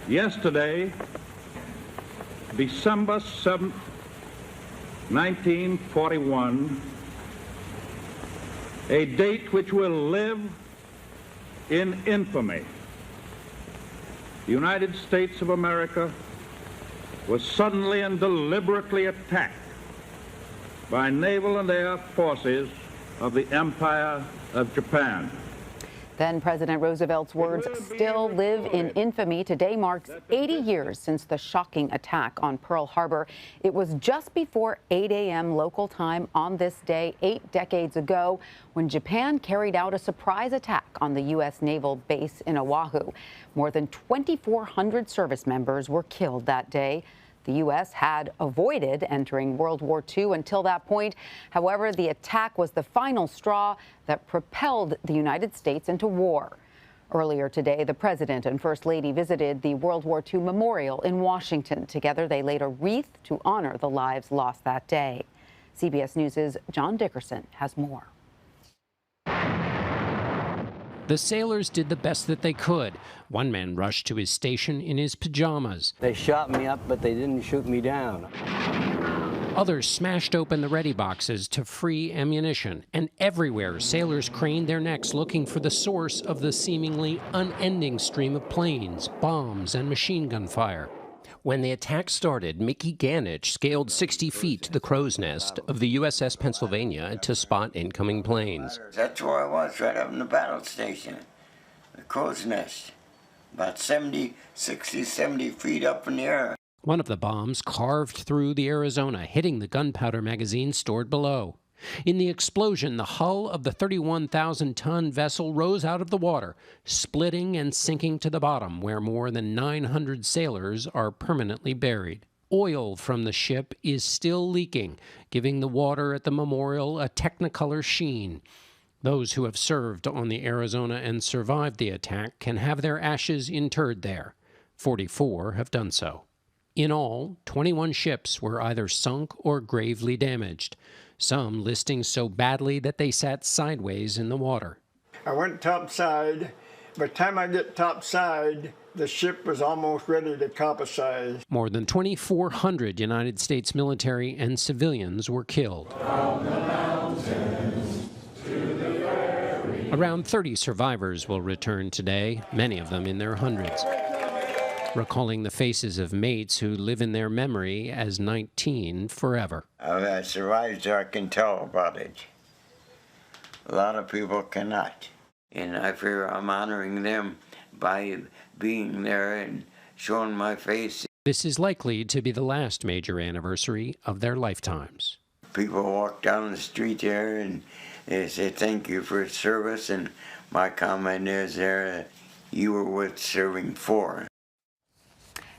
Yesterday, December 7th, 1941, a date which will live in infamy. The United States of America was suddenly and deliberately attacked by naval and air forces of the Empire of Japan. Then President Roosevelt's words still live in infamy. Today marks 80 years since the shocking attack on Pearl Harbor. It was just before 8 a.m. local time on this day 8 decades ago when Japan carried out a surprise attack on the U.S. naval base in Oahu. More than 2,400 service members were killed that day. The U.S. had avoided entering World War II until that point. However, the attack was the final straw that propelled the United States into war. Earlier today, the President and First Lady visited the World War II Memorial in Washington. Together, they laid a wreath to honor the lives lost that day. CBS News' John Dickerson has more. The sailors did the best that they could. One man rushed to his station in his pajamas. They shot me up, but they didn't shoot me down. Others smashed open the ready boxes to free ammunition. And everywhere, sailors craned their necks looking for the source of the seemingly unending stream of planes, bombs, and machine gun fire. When the attack started, Mickey Ganich scaled 60 feet to the crow's nest of the USS Pennsylvania to spot incoming planes. That's where I was, right up in the battle station, the crow's nest, about 70 feet up in the air. One of the bombs carved through the Arizona, hitting the gunpowder magazine stored below. In the explosion, the hull of the 31,000-ton vessel rose out of the water, splitting and sinking to the bottom, where more than 900 sailors are permanently buried. Oil from the ship is still leaking, giving the water at the memorial a technicolor sheen. Those who have served on the Arizona and survived the attack can have their ashes interred there. 44 have done so. In all, 21 ships were either sunk or gravely damaged, some listing so badly that they sat sideways in the water. I went topside. By the time I get topside, the ship was almost ready to capsize. More than 2,400 United States military and civilians were killed. Around 30 survivors will return today, many of them in their hundreds, recalling the faces of mates who live in their memory as 19 forever. I survived, so I can tell about it. A lot of people cannot. And I figure I'm honoring them by being there and showing my face. This is likely to be the last major anniversary of their lifetimes. People walk down the street there and they say thank you for service, and my comment is there, you were worth serving for.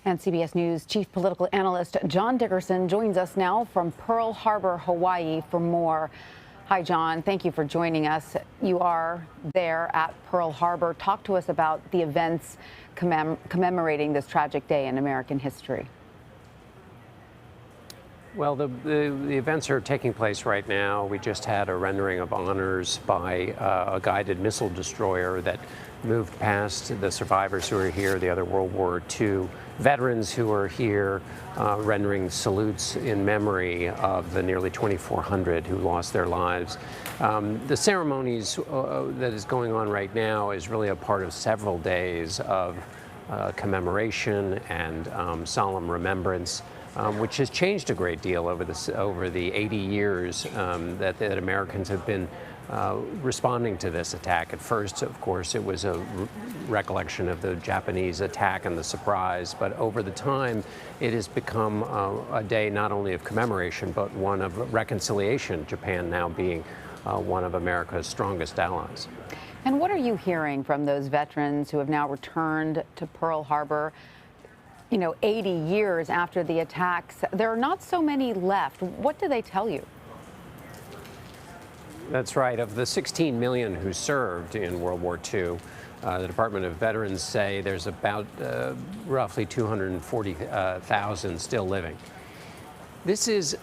And CBS News chief political analyst John Dickerson joins us now from Pearl Harbor, Hawaii, for more. Hi, John. Thank you for joining us. You are there at Pearl Harbor. Talk to us about the events commemorating this tragic day in American history. Well, the events are taking place right now. We just had a rendering of honors by a guided missile destroyer that moved past the survivors who are here, the other World War II veterans who are here, rendering salutes in memory of the nearly 2,400 who lost their lives. The ceremonies that is going on right now is really a part of several days of commemoration and solemn remembrance, which has changed a great deal over the 80 years that Americans have been responding to this attack. At first, of course, it was a recollection of the Japanese attack and the surprise, but over the time, it has become a day not only of commemoration, but one of reconciliation, Japan now being one of America's strongest allies. And what are you hearing from those veterans who have now returned to Pearl Harbor? 80 years after the attacks, there are not so many left. What do they tell you? That's right. Of the 16 million who served in World War II, the Department of Veterans say there's about roughly 240,000 still living. This is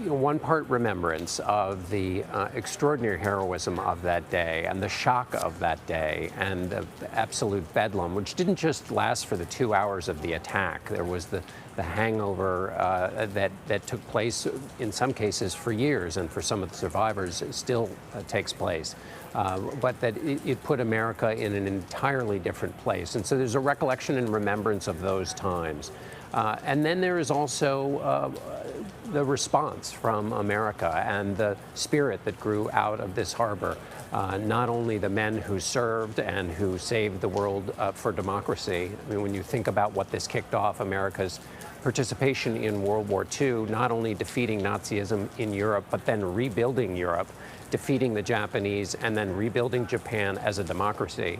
one part remembrance of the extraordinary heroism of that day and the shock of that day and the absolute bedlam, which didn't just last for the 2 hours of the attack. There was the hangover that took place in some cases for years, and for some of the survivors it still takes place. But that it put America in an entirely different place. And so there's a recollection and remembrance of those times. And then there is also the response from America and the spirit that grew out of this harbor. Not only the men who served and who saved the world for democracy. I mean, when you think about what this kicked off, America's participation in World War II, not only defeating Nazism in Europe, but then rebuilding Europe, defeating the Japanese, and then rebuilding Japan as a democracy,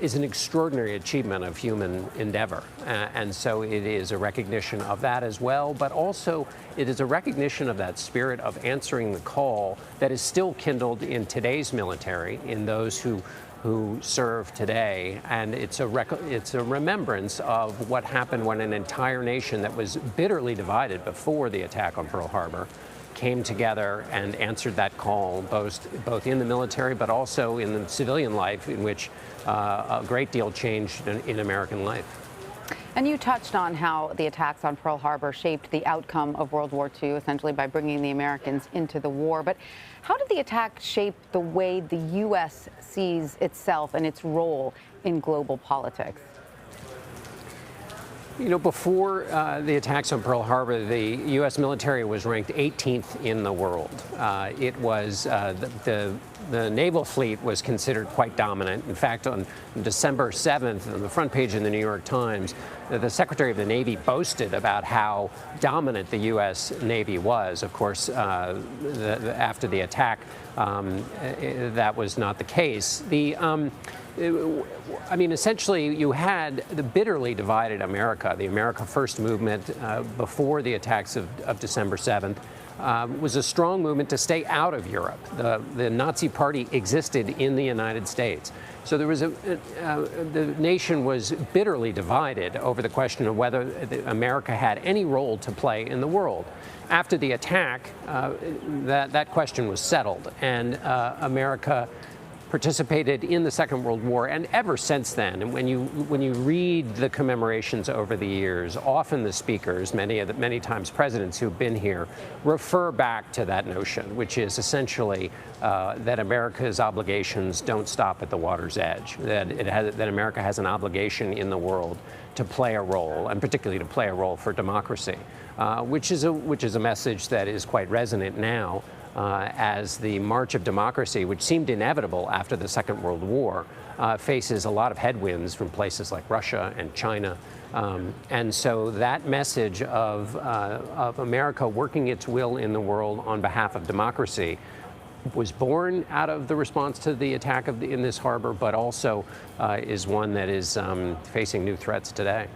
is an extraordinary achievement of human endeavor. And so it is a recognition of that as well, but also it is a recognition of that spirit of answering the call that is still kindled in today's military, in those who serve today. And it's a remembrance of what happened when an entire nation that was bitterly divided before the attack on Pearl Harbor came together and answered that call, both in the military but also in the civilian life, in which a great deal changed in American life. And you touched on how the attacks on Pearl Harbor shaped the outcome of World War II, essentially by bringing the Americans into the war. But how did the attack shape the way the U.S. sees itself and its role in global politics? You know, before the attacks on Pearl Harbor, the U.S. military was ranked 18th in the world. It was the naval fleet was considered quite dominant. In fact, on December 7th, on the front page of the New York Times, the Secretary of the Navy boasted about how dominant the U.S. Navy was. Of course, after the attack, that was not the case. I mean, essentially, you had the bitterly divided America. The America First movement before the attacks of December 7th was a strong movement to stay out of Europe. The Nazi Party existed in the United States. So there was the nation was bitterly divided over the question of whether America had any role to play in the world. After the attack, that question was settled, and America participated in the Second World War, and ever since then. And when you read the commemorations over the years, often the speakers, many times presidents who've been here, refer back to that notion, which is essentially that America's obligations don't stop at the water's edge. That America has an obligation in the world to play a role, and particularly to play a role for democracy, which is a message that is quite resonant now. As the march of democracy, which seemed inevitable after the Second World War, faces a lot of headwinds from places like Russia and China. And so that message of America working its will in the world on behalf of democracy was born out of the response to the attack in this harbor, but also is one that is facing new threats today.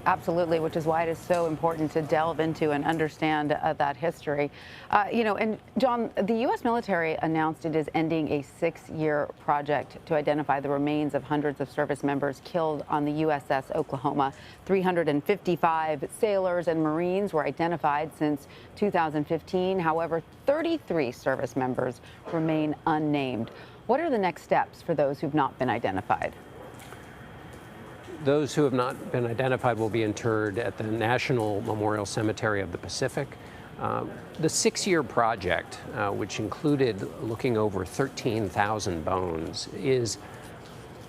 Absolutely, which is why it is so important to delve into and understand that history. And John, the U.S. military announced it is ending a 6-year project to identify the remains of hundreds of service members killed on the USS Oklahoma. 355 sailors and Marines were identified since 2015. However, 33 service members remain unnamed. What are the next steps for those who've not been identified? Those who have not been identified will be interred at the National Memorial Cemetery of the Pacific. The 6-year project, which included looking over 13,000 bones, is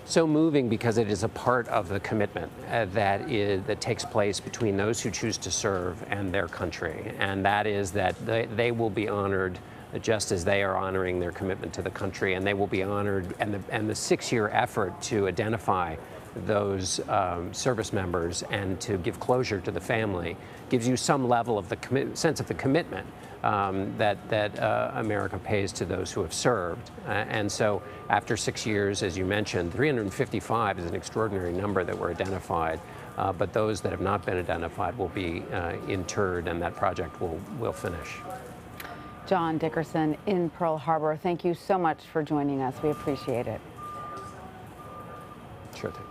so moving because it is a part of the commitment that takes place between those who choose to serve and their country. And that is that they will be honored just as they are honoring their commitment to the country, and they will be honored. And the 6-year effort to identify those service members and to give closure to the family gives you some level of the sense of the commitment that America pays to those who have served. And so after 6 years, as you mentioned, 355 is an extraordinary number that were identified, but those that have not been identified will be interred, and that project will finish. John Dickerson in Pearl Harbor, thank you so much for joining us. We appreciate it. Sure thing.